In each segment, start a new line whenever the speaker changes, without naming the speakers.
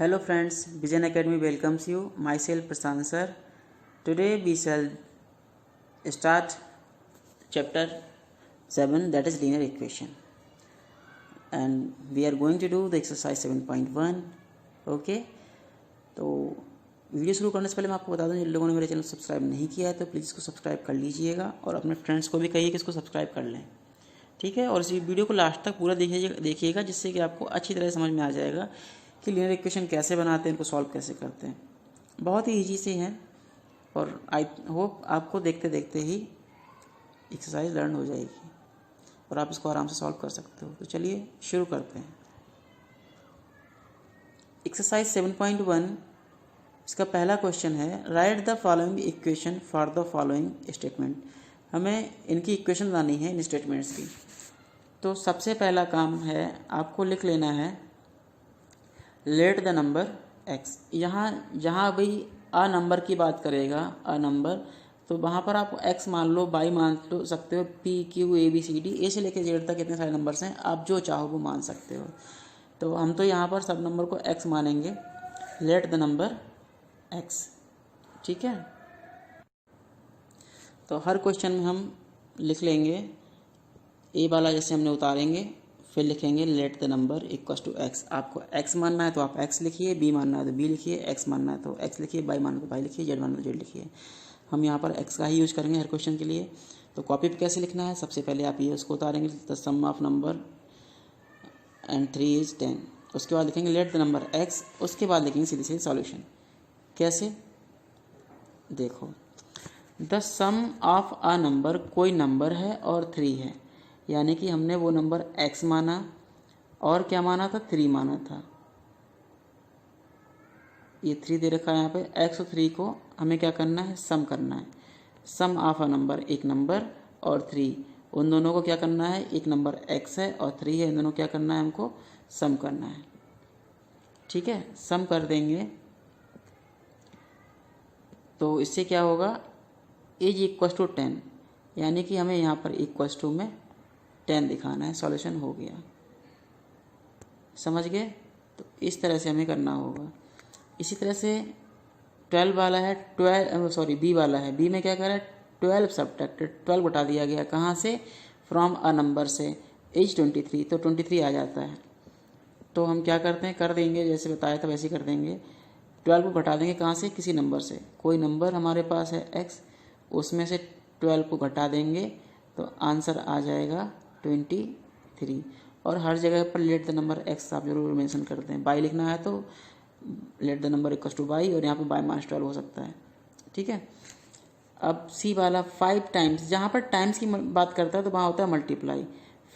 Hello friends, Vision Academy welcomes you. Myself Prashant sir. Today we shall start chapter 7, that is linear equation, and we are going to do the exercise 7.1. Okay, तो video शुरू करने से पहले मैं आपको बता दूं, जिन लोगों ने मेरे चैनल सब्सक्राइब नहीं किया है तो प्लीज़ इसको सब्सक्राइब कर लीजिएगा और अपने फ्रेंड्स को भी कहिए कि इसको सब्सक्राइब कर लें, ठीक है। और इस वीडियो को लास्ट तक पूरा देखिएगा जिससे कि आपको अच्छी तरह समझ में आ जाएगा कि लीनियर इक्वेशन कैसे बनाते हैं, इनको सॉल्व कैसे करते हैं। बहुत ही ईजी से हैं और आई होप आपको देखते देखते ही एक्सरसाइज लर्न हो जाएगी और आप इसको आराम से सॉल्व कर सकते हो। तो चलिए शुरू करते हैं। एक्सरसाइज 7.1, इसका पहला क्वेश्चन है, right the following equation for the following statement. हमें इनकी इक्वेशन बनानी है, इन स्टेटमेंट्स की। तो सबसे पहला काम है, आपको लिख लेना है लेट द नंबर एक्स। यहाँ जहाँ भाई अ नंबर की बात करेगा, अ नंबर, तो वहाँ पर आप एक्स मान लो, वाई मान लो सकते हो, P Q A B C D, A से लेकर जेड तक इतने सारे नंबर्स हैं, आप जो चाहो वो मान सकते हो। तो हम तो यहाँ पर सब नंबर को एक्स मानेंगे, लेट द नंबर एक्स, ठीक है। तो हर क्वेश्चन में हम लिख लेंगे, ए वाला जैसे हमने उतारेंगे, फिर लिखेंगे let the number equal to x. आपको एक्स मानना है तो आप एक्स लिखिए, बी मानना है तो बी लिखिए, एक्स मानना है तो एक्स लिखिए, वाई मानना है तो वाई लिखिए, जेड मानना है तो जेड लिखिए। हम यहाँ पर एक्स का ही यूज करेंगे हर क्वेश्चन के लिए। तो कॉपी पे कैसे लिखना है, सबसे पहले आप ये उसको उतारेंगे, the sum of number and 3 is 10। उसके बाद लिखेंगे लेट द नंबर एक्स, उसके बाद लिखेंगे सीधे सीधे सॉल्यूशन। कैसे, देखो, the sum of a number, कोई नंबर है और 3 है, यानी कि हमने वो नंबर x माना और क्या माना था, 3 माना था। ये 3 दे रखा है यहाँ पे, x और 3 को हमें क्या करना है, सम करना है। सम ऑफ अ नंबर, एक नंबर और 3, उन दोनों को क्या करना है, एक नंबर x है और 3 है, इन दोनों क्या करना है, हमको सम करना है, ठीक है। सम कर देंगे तो इससे क्या होगा, एज इक्वल टू 10, यानी कि हमें यहाँ पर इक्वल टू में 10 दिखाना है। सॉल्यूशन हो गया, समझ गए। तो इस तरह से हमें करना होगा। इसी तरह से 12 वाला है, बी वाला है, बी में क्या करा है, 12 सब्ट्रैक्टेड, 12 बटा दिया गया, कहाँ से, फ्रॉम अ नंबर से, एज 23, तो 23 आ जाता है। तो हम क्या करते हैं, कर देंगे जैसे बताया था वैसे ही कर देंगे, 12 को घटा देंगे कहाँ से, किसी नंबर से। कोई नंबर हमारे पास है x, उसमें से 12 को घटा देंगे तो आंसर आ जाएगा 23। और हर जगह पर लेट द नंबर एक्स आप जरूर मेंशन करते हैं। बाई लिखना है तो late the number equal two by, और यहाँ पर बाई माइनस 12 हो सकता है, ठीक है। अब सी वाला 5 टाइम्स, जहाँ पर टाइम्स की बात करता है तो वहाँ होता है मल्टीप्लाई।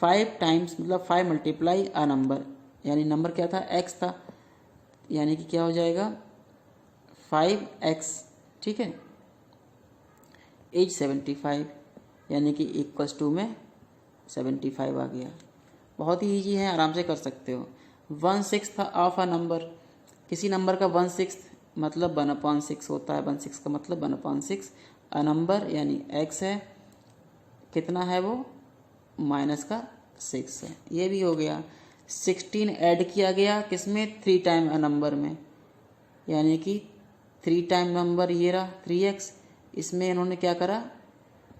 5 टाइम्स मतलब 5 मल्टीप्लाई अ नंबर, यानी नंबर क्या था, एक्स था, यानी कि क्या हो जाएगा 5x, ठीक है। एज 75, यानी कि इक्वल्स टू में 75 आ गया। बहुत ही ईजी है, आराम से कर सकते हो। 1/6 ऑफ अ नंबर, किसी नंबर का 1/6 मतलब 1/6 होता है, 1/6 का मतलब 1/6। अ नंबर यानी x है, कितना है वो, -6 है, ये भी हो गया। 16 ऐड किया गया किसमें, 3 टाइम अ नंबर में, यानी कि 3 टाइम नंबर ये रहा 3x, इसमें इन्होंने क्या करा,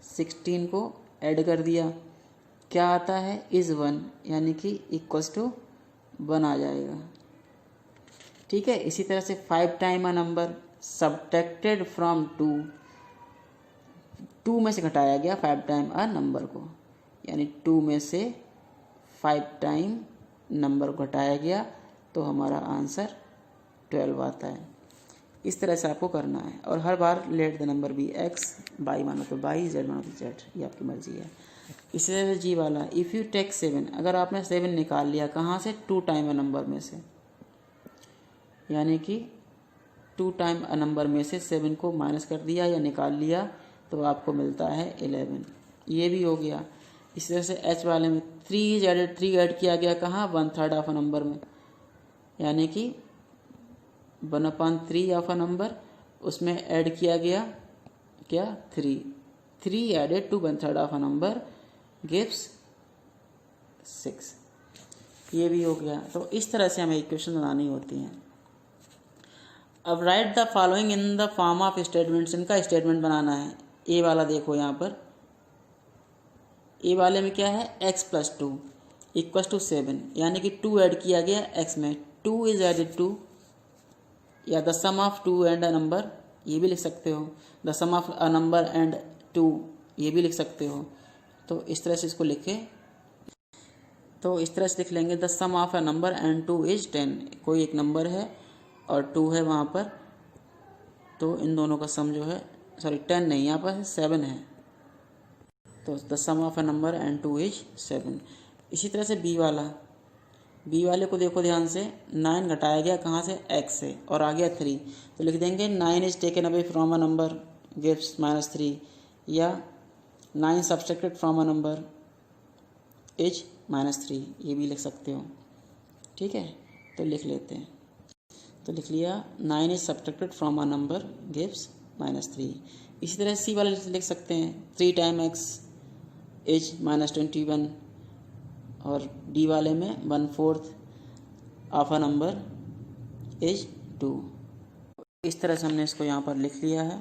16 को ऐड कर दिया, क्या आता है, इज 1, यानी कि इक्वल्स टू 1 आ जाएगा, ठीक है। इसी तरह से 5 time a number subtracted from 2 में से घटाया गया 5 टाइम अ नंबर को, यानी 2 में से 5 टाइम नंबर को घटाया गया तो हमारा आंसर 12 आता है। इस तरह से आपको करना है, और हर बार let the number be x, बाई मानो तो बाई, जेड मानो तो जेड, ये आपकी मर्जी है। इसी तरह से जी वाला, इफ़ यू टेक 7, अगर आपने 7 निकाल लिया कहाँ से, 2 टाइम अ नंबर में से, यानी कि 2 टाइम अ नंबर में से 7 को माइनस कर दिया या निकाल लिया तो आपको मिलता है 11, ये भी हो गया। इसी तरह से एच वाले में 3 ऐड किया गया कहाँ, 1/3 ऑफ अ नंबर में, यानी कि 1/3 ऑफ अ नंबर, उसमें ऐड किया गया क्या, 3 added to 1/3 of a number gives 6, ये भी हो गया। तो इस तरह से हमें इक्वेशन बनानी होती हैं। अब right the following in the form of statements, इनका स्टेटमेंट बनाना है। ए वाला देखो यहाँ पर, ए वाले में क्या है, x प्लस 2 इक्वल टू 7, यानी कि 2 ऐड किया गया x में, 2 इज एडेड टू, या the sum of 2 and a number, ये भी लिख सकते हो, the sum of a number and 2, ये भी लिख सकते हो। तो इस तरह से इसको लिखे, तो इस तरह से लिख लेंगे, the sum of a number and 2 is 10, कोई एक नंबर है और 2 है वहाँ पर, तो इन दोनों का सम जो है, सॉरी 10 नहीं, यहाँ पर 7 है, तो the sum of a number and 2 is 7। इसी तरह से बी वाले को देखो ध्यान से, 9 घटाया गया कहाँ से, x से, और आ गया 3, तो लिख देंगे 9 is taken away from a number gives -3, या 9 subtracted from a number is -3, ये भी लिख सकते हो। ठीक है, तो लिख लेते हैं, तो लिख लिया 9 is subtracted from a number gives -3। इसी तरह सी वाले लिख सकते हैं, 3 टाइम x इज -21, और डी वाले में 1/4 ऑफ अ नंबर इज 2। इस तरह से हमने इसको यहाँ पर लिख लिया है।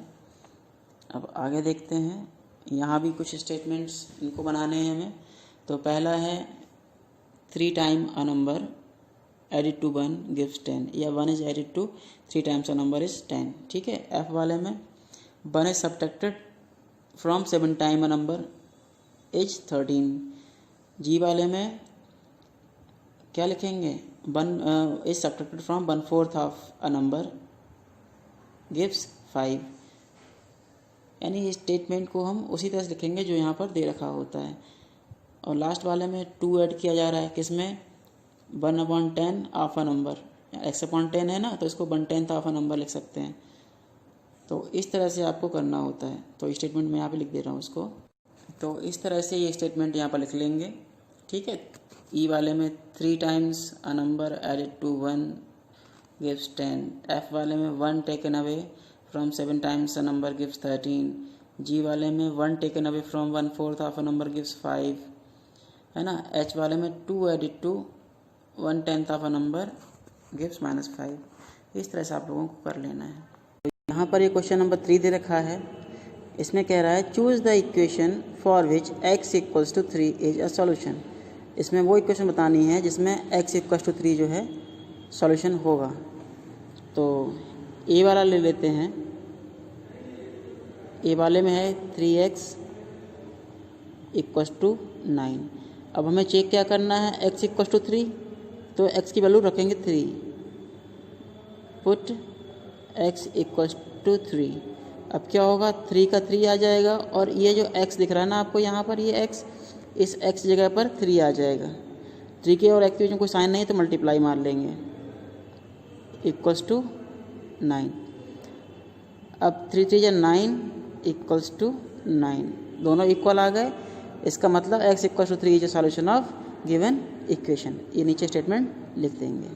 अब आगे देखते हैं, यहाँ भी कुछ स्टेटमेंट्स इनको बनाने हैं हमें। तो पहला है 3 time a number added to 1 gives 10, या 1 is added to 3 times a number is 10। ठीक है, एफ वाले में 1 is subtracted from 7 time a number is 13। G वाले में क्या लिखेंगे, 1 is subtracted from 1/4 of a number gives 5, यानी इस स्टेटमेंट को हम उसी तरह से लिखेंगे जो यहाँ पर दे रखा होता है। और लास्ट वाले में 2 ऐड किया जा रहा है, किसमें, 1/10 ऑफ अ नंबर, x/10 है ना, तो इसको 1/10 ऑफ अ नंबर लिख सकते हैं। तो इस तरह से आपको करना होता है। तो स्टेटमेंट मैं यहाँ पे लिख दे रहा हूँ उसको। तो इस तरह से ये स्टेटमेंट यहाँ पर लिख लेंगे। ठीक है, ई वाले में 3 times a number added to 1 gives 10, F वाले में 1 taken away from 7 times a number gives 13, G वाले में 1 taken away from 1/4 of a number gives 5, है ना। एच वाले में 2 added to 1/10 of a number gives -5। इस तरह से आप लोगों को कर लेना है। यहाँ पर ये क्वेश्चन नंबर 3 दे रखा है। इसमें कह रहा है choose the equation for which x equals to 3 is a solution. इसमें वो इक्वेशन बतानी है जिसमें x इक्वल्स टू 3 जो है सॉल्यूशन होगा। तो ए वाला ले लेते हैं। ए वाले में है 3x इक्वल्स टू 9। अब हमें चेक क्या करना है, x इक्वल्स टू 3, तो x की वैल्यू रखेंगे 3, पुट x इक्वल्स टू 3। अब क्या होगा, 3 का 3 आ जाएगा, और ये जो x दिख रहा है ना आपको यहाँ पर, ये x, इस x जगह पर 3 आ जाएगा। 3 के और x के बीच में कोई साइन नहीं है तो मल्टीप्लाई मार लेंगे, इक्वल्स टू 9। अब 3 3 9 इक्वल्स टू 9, दोनों इक्वल आ गए। इसका मतलब x equals to 3 is a solution of given equation. ये नीचे स्टेटमेंट लिख देंगे।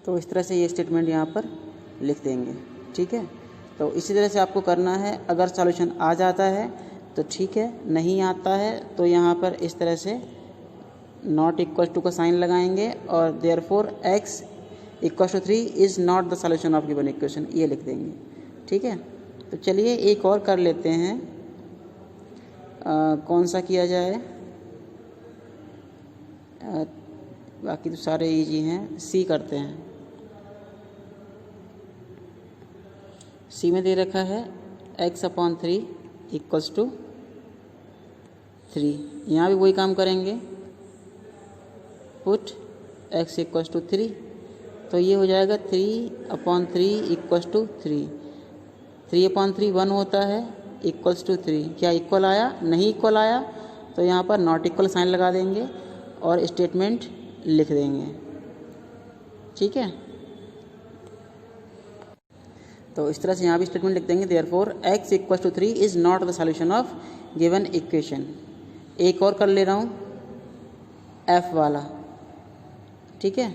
तो इस तरह से ये स्टेटमेंट यहाँ पर लिख देंगे। ठीक है, तो इसी तरह से आपको करना है। अगर सॉल्यूशन आ जाता है तो ठीक है, नहीं आता है तो यहाँ पर इस तरह से नॉट इक्वल टू का साइन लगाएंगे, और therefore x equal to 3 is not the solution of given equation, ये लिख देंगे। ठीक है, तो चलिए एक और कर लेते हैं। कौन सा किया जाए, बाकी तो सारे इजी हैं। सी करते हैं। सी में दे रखा है x/3 इक्वल्स टू 3। यहाँ भी वही काम करेंगे, पुट x इक्वल्स टू 3, तो ये हो जाएगा 3/3 इक्वल्स टू 3। 3/3 1 होता है, इक्वल्स टू 3। क्या इक्वल आया? नहीं इक्वल आया, तो यहाँ पर नॉट इक्वल साइन लगा देंगे और स्टेटमेंट लिख देंगे। ठीक है, तो इस तरह से यहाँ भी स्टेटमेंट लिख देंगे, therefore x equals to 3 is not the solution of given equation. एक और कर ले रहा हूँ, f वाला। ठीक है,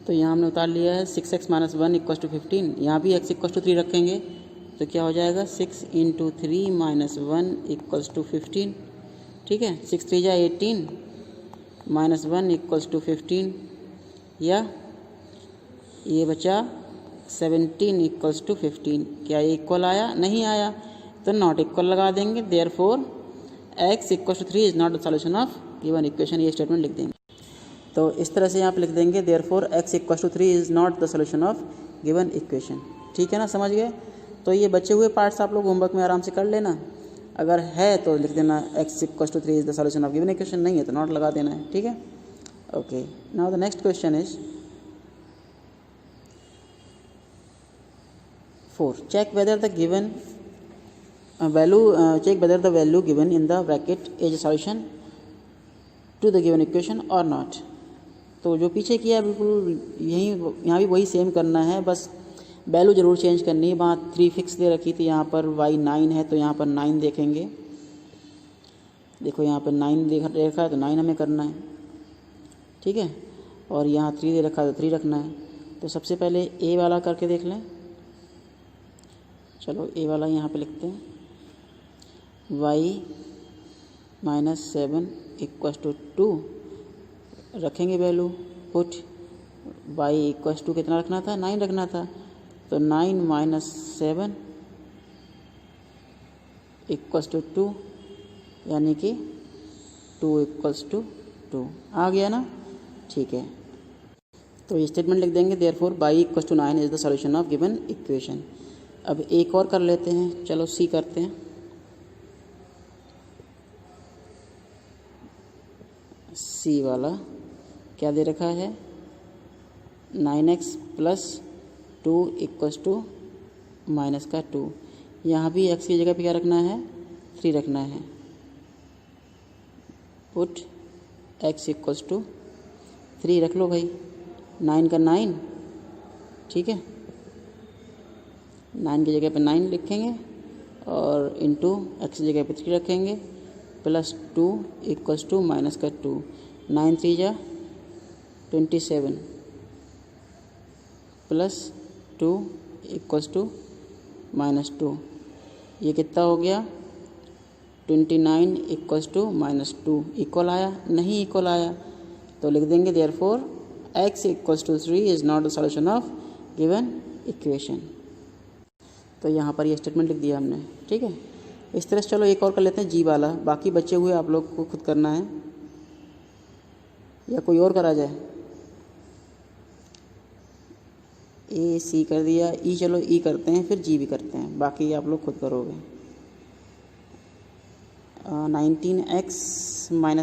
तो यहाँ हमने उतार लिया है 6x - 1 इक्वल्स टू 15। यहाँ भी x इक्वल्स टू 3 रखेंगे, तो क्या हो जाएगा, 6 × 3 - 1 इक्वल्स टू 15। ठीक है, 6 3 जा 18 -1 इक्वल्स टू 15, या ये बचा 17 इक्वल्स टू 15, क्या ये इक्वल आया? नहीं आया, तो नॉट इक्वल लगा देंगे। Therefore x equal to 3 is not the solution of given equation, ये स्टेटमेंट लिख देंगे। तो इस तरह से यहाँ पे लिख देंगे therefore x equal to 3 is not the solution of given equation. ठीक है ना, समझ गए? तो ये बचे हुए पार्ट्स आप लोग होमवर्क में आराम से कर लेना, अगर है तो लिख देना x equal to 3 is the solution of given equation, नहीं है तो नॉट लगा देना है। ठीक है, okay. Now the next question is 4. Check whether the value given in the bracket is a solution to the given equation or not. तो जो पीछे किया है बिल्कुल यहाँ भी वही सेम करना है, बस वैल्यू ज़रूर चेंज करनी है। वहाँ 3 फिक्स दे रखी थी, यहाँ पर y 9 है तो यहाँ पर 9 देखेंगे। देखो यहाँ पर 9 दे रखा है तो 9 हमें करना है। ठीक है, और यहाँ 3 दे रखा है तो 3 रखना है। तो सबसे पहले a वाला करके देख लें। चलो a वाला यहाँ पे लिखते हैं, y -7 इक्वस टू 2 रखेंगे value, put y equals to कितना रखना था? 9 रखना था, तो 9 - 7 इक्वस टू 2, यानी कि 2 इक्वल्स टू 2 आ गया ना। ठीक है, तो ये स्टेटमेंट लिख देंगे therefore y equals to 9 is the solution of given equation. अब एक और कर लेते हैं, चलो सी करते हैं। सी वाला क्या दे रखा है? 9x plus 2 equals to minus का 2। यहाँ भी x की जगह पे क्या रखना है? 3 रखना है। पुट x इक्वस टू 3 रख लो भाई, 9 का 9। ठीक है, 9 की जगह पे 9 लिखेंगे और इंटू x की जगह पे 3 रखेंगे, प्लस 2 इक्वस टू माइनस का 2। 9 3 जा 27 प्लस 2 इक्वस टू माइनस 2, ये कितना हो गया? 29 इक्वस टू माइनस 2। इक्वल आया? नहीं इक्वल आया, तो लिख देंगे therefore x equals to 3 is not the solution of given equation. तो यहाँ पर ये स्टेटमेंट लिख दिया हमने। ठीक है, इस तरह से चलो एक और कर लेते हैं जी वाला, बाकी बचे हुए आप लोग को खुद करना है या कोई और करा जाए। ए सी कर दिया, ई चलो ई करते हैं, फिर जी भी करते हैं, बाकी आप लोग खुद करोगे। 19x - 1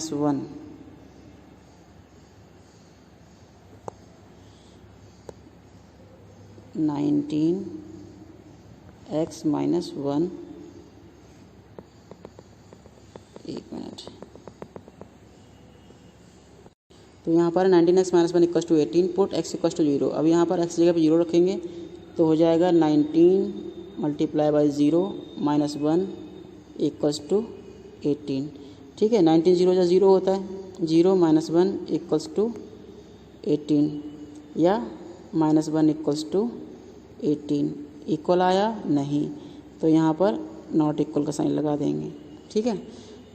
19x - 1, एक मिनट। तो यहाँ पर 19x - 1 equals to 18, put x equals to 0। अब यहाँ पर x जगह पे 0 रखेंगे तो हो जाएगा 19 multiply by 0 minus 1 equals to 18। ठीक है, 19 0 जा 0 होता है, 0 - 1 इक्वल्स टू 18 या -1 इक्वल्स टू 18। इक्वल आया? नहीं, तो यहाँ पर नॉट इक्वल का साइन लगा देंगे। ठीक है,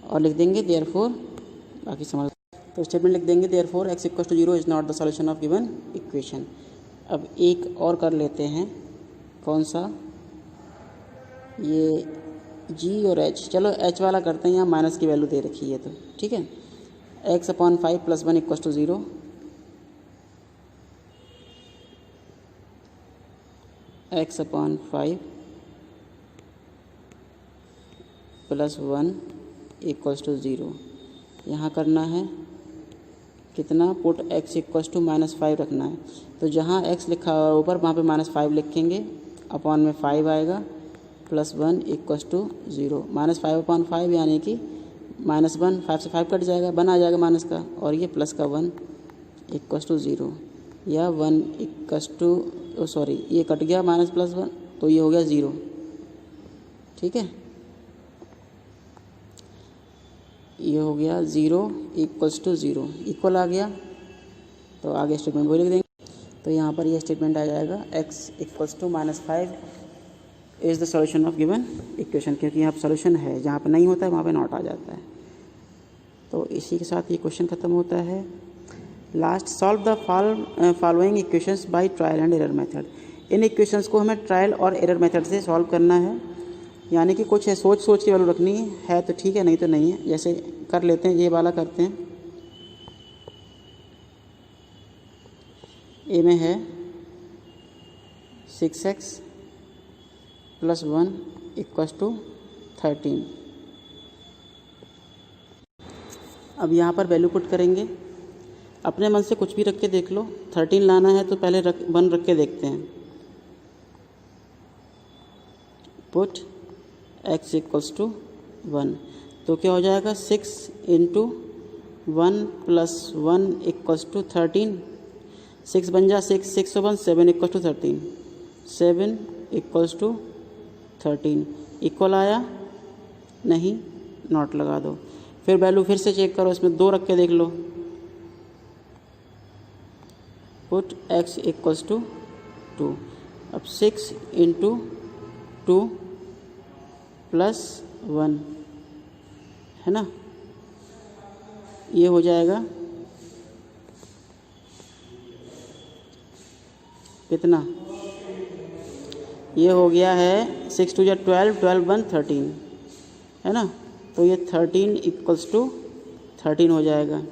और लिख देंगे देयरफॉर, बाकी समझ। तो स्टेटमेंट लिख देंगे therefore x equal to 0 is not the solution of given equation. अब एक और कर लेते हैं, कौन सा? ये g और h। चलो h वाला करते हैं, यहाँ माइनस की वैल्यू दे रखी है तो। ठीक है, x/5 + 1 equal to 0, x/5 + 1 equals to 0। यहाँ करना है कितना? पुट x इक्वल्स टू -5 रखना है, तो जहाँ x लिखा हुआ ऊपर वहाँ पे -5 लिखेंगे, अपॉन में 5 आएगा, प्लस 1 इक्वल्स टू 0। -5/5 यानी कि -1, 5 से 5 कट जाएगा, 1 आ जाएगा माइनस का, और ये प्लस का 1 इक्वल्स टू 0, या 1 इक्वल्स टू सॉरी ये कट गया माइनस प्लस 1, तो ये हो गया 0। ठीक है, ये हो गया 0 इक्वल्स टू 0, इक्वल आ गया, तो आगे स्टेटमेंट वही लिख देंगे। तो यहाँ पर ये स्टेटमेंट आ जाएगा x equals to -5 is the solution of given equation, क्योंकि यहाँ पर सॉल्यूशन है, जहाँ पर नहीं होता है वहाँ पे नॉट आ जाता है। तो इसी के साथ ये क्वेश्चन ख़त्म होता है। Last, solve the following equations by trial and error method. In equations को हमें ट्रायल और एरर मेथड से सॉल्व करना है, यानी कि कुछ है सोच सोच की वैल्यू रखनी है तो ठीक है, नहीं तो नहीं है। जैसे कर लेते हैं, ये वाला करते हैं। ए में है 6x + 1 = 13। अब यहाँ पर वैल्यू पुट करेंगे, अपने मन से कुछ भी रख के देख लो। 13 लाना है तो पहले 1 रख के देखते हैं। पुट x = 1, तो क्या हो जाएगा 6 × 1 + 1 = 13। 6 बन जा 6, 6 1 7 = 13, 7 = 13। इक्वल आया? नहीं, नॉट लगा दो। फिर वैल्यू फिर से चेक करो, इसमें 2 रख के देख लो। Put x = 2। अब 6 × 2 + 1 है ना, ये हो जाएगा कितना? ये हो गया है 6 2 12, 12 1 13 है ना, तो ये 13 = 13 हो जाएगा।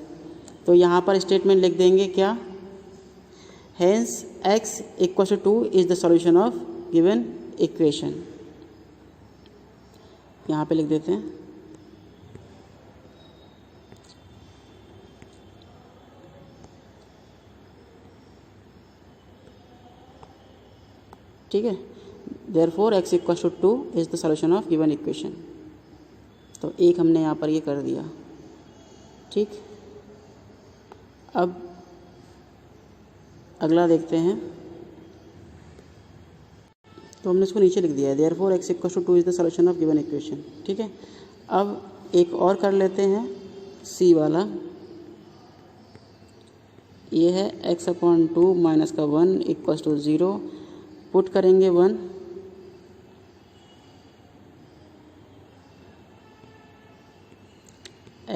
तो यहाँ पर स्टेटमेंट लिख देंगे क्या? Hence x = 2 is the solution of given equation। यहाँ पे लिख देते हैं। ठीक है, therefore x = 2 is the solution of given equation। तो एक हमने यहाँ पर ये कर दिया। ठीक, अब अगला देखते हैं। तो हमने इसको नीचे लिख दिया है, therefore x = 2 is the solution of given equation। ठीक है, अब एक और कर लेते हैं, सी वाला। ये है x/2 - 1 = 0। पुट करेंगे 1,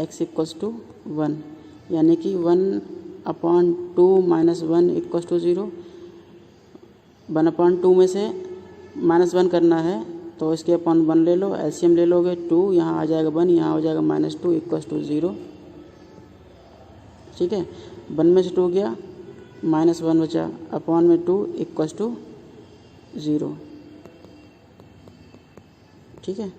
x = 1, यानी कि 1/2 - 1 = 0। 1/2 में से -1 करना है तो इसके अपॉन 1 ले लो, एलसीएम ले लोगे 2, यहाँ आ जाएगा 1, यहाँ हो जाएगा -2 = 0। ठीक है, 1 में से 2 गया, -1 बचा, अपॉन में 2 = 0। ठीक है,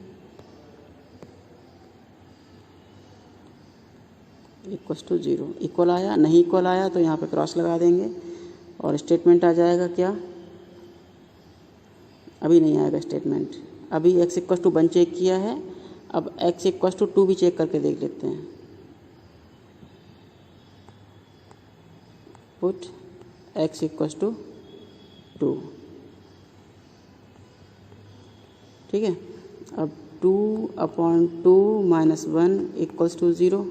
= 0। इक्वल आया? नहीं इक्वल आया तो यहाँ पे क्रॉस लगा देंगे और स्टेटमेंट आ जाएगा क्या? अभी नहीं आएगा स्टेटमेंट, अभी x = 1 चेक किया है। अब x = 2 भी चेक करके देख लेते हैं। Put x = 2। ठीक है, अब 2/2 - 1 = 0।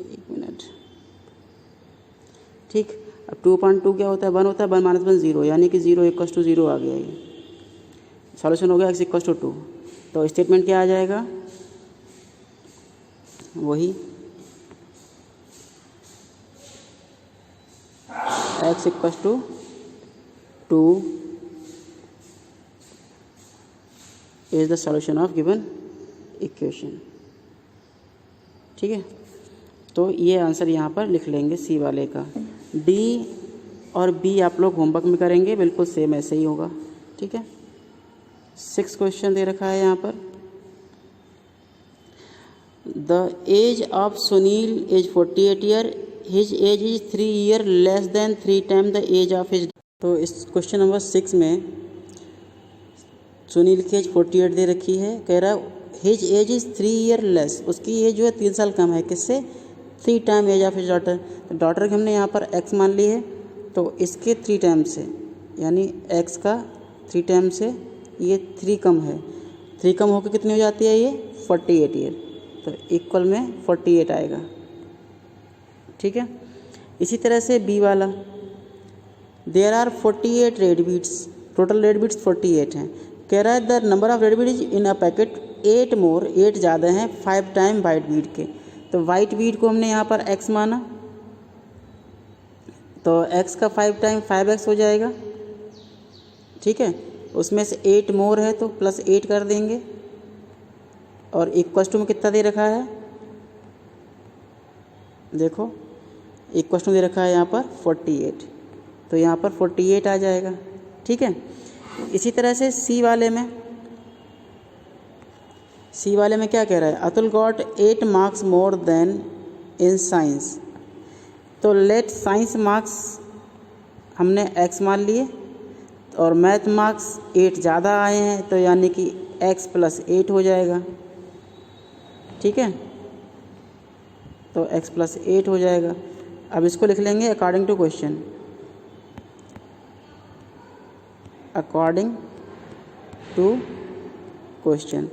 एक मिनट। ठीक, अब 2/2 क्या होता है? 1 होता है, 1 - 1 0, यानी कि 0 = 0 आ गया। ये सॉल्यूशन हो गया x = 2। तो स्टेटमेंट क्या आ जाएगा? वही x = 2 is the solution of given equation। ठीक है, तो ये आंसर यहाँ पर लिख लेंगे सी वाले का। डी और बी आप लोग होमवर्क में करेंगे, बिल्कुल सेम ऐसे ही होगा। ठीक है, 6 क्वेश्चन दे रखा है यहाँ पर। The age of Sunil is 48 year, his age is 3 year less than 3 time the age of his. तो इस क्वेश्चन नंबर 6 में सुनील की एज 48 दे रखी है, कह रहा है his age is 3 year less, उसकी एज जो है 3 साल कम है, किससे? 3 time age of his daughter. तो डॉटर की हमने यहाँ पर x मान ली है, तो इसके 3 टाइम से, यानी x का 3 टाइम से ये 3 कम है, 3 कम होकर कितनी हो जाती है? ये 48 ईयर। तो इक्वल में 48 आएगा। ठीक है, इसी तरह से बी वाला, there are 48 red beets, total red beets 48 हैं। कह रहा है the number of red beet is in a packet 8 more, 8 ज़्यादा हैं 5 टाइम वाइट बीट के। तो वाइट बीट को हमने यहाँ पर x माना, तो x का 5 टाइम 5x हो जाएगा, ठीक है। उसमें से 8 मोर है तो प्लस 8 कर देंगे, और इक्वल टू में कितना दे रखा है, देखो इक्वल टू दे रखा है यहाँ पर 48, तो यहाँ पर 48 आ जाएगा, ठीक है। इसी तरह से सी वाले में क्या कह रहा है, Atul got 8 marks more then in science. तो लेट साइंस मार्क्स हमने x मान लिए और मैथ मार्क्स 8 ज़्यादा आए हैं, तो यानी कि x प्लस 8 हो जाएगा, ठीक है। तो x प्लस 8 हो जाएगा। अब इसको लिख लेंगे according to question, according to question.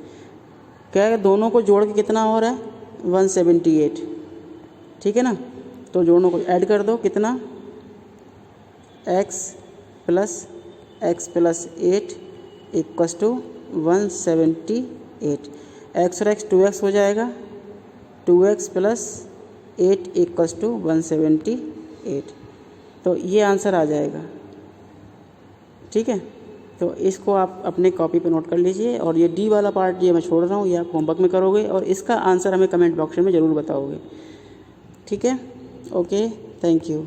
क्या है, दोनों को जोड़ के कितना हो रहा है 178, ठीक है ना। तो दोनों को ऐड कर दो, कितना x plus 8 equals to 178, x और x 2x हो जाएगा, 2x प्लस 8 इक्वस टू 178, तो ये आंसर आ जाएगा, ठीक है। तो इसको आप अपने कॉपी पे नोट कर लीजिए, और ये डी वाला पार्ट ये मैं छोड़ रहा हूँ, ये आप होमवर्क में करोगे और इसका आंसर हमें कमेंट बॉक्स में ज़रूर बताओगे, ठीक है। Okay, thank you.